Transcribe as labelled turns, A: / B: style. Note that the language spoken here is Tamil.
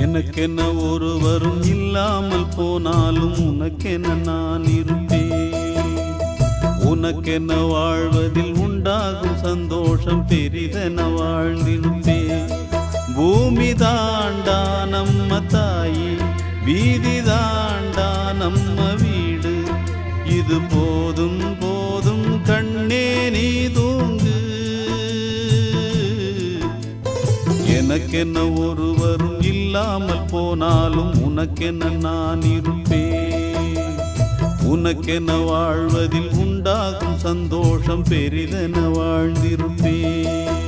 A: எனக்கென்ன ஒருவரும் இல்லாமல் போனாலும் உனக்கென்ன நான் இருப்பேன். உனக்கென்ன வாழ்வதில் உண்டாகும் சந்தோஷம் பெரிதென வாழ்ந்திருப்பேன். பூமி தாண்டா நம்ம தாயி, வீதி தாண்டா நம்ம வீடு. இது போதும் போதும் கண்ணே நீ தூங்கு. எனக்கென்ன ஒருவரும் இல்லாமல் போனாலும் உனக்கென்ன நான் இருப்பேன். உனக்கென்ன வாழ்வதில் உண்டாகும் சந்தோஷம் பெரிதென வாழ்ந்திருப்பேன்.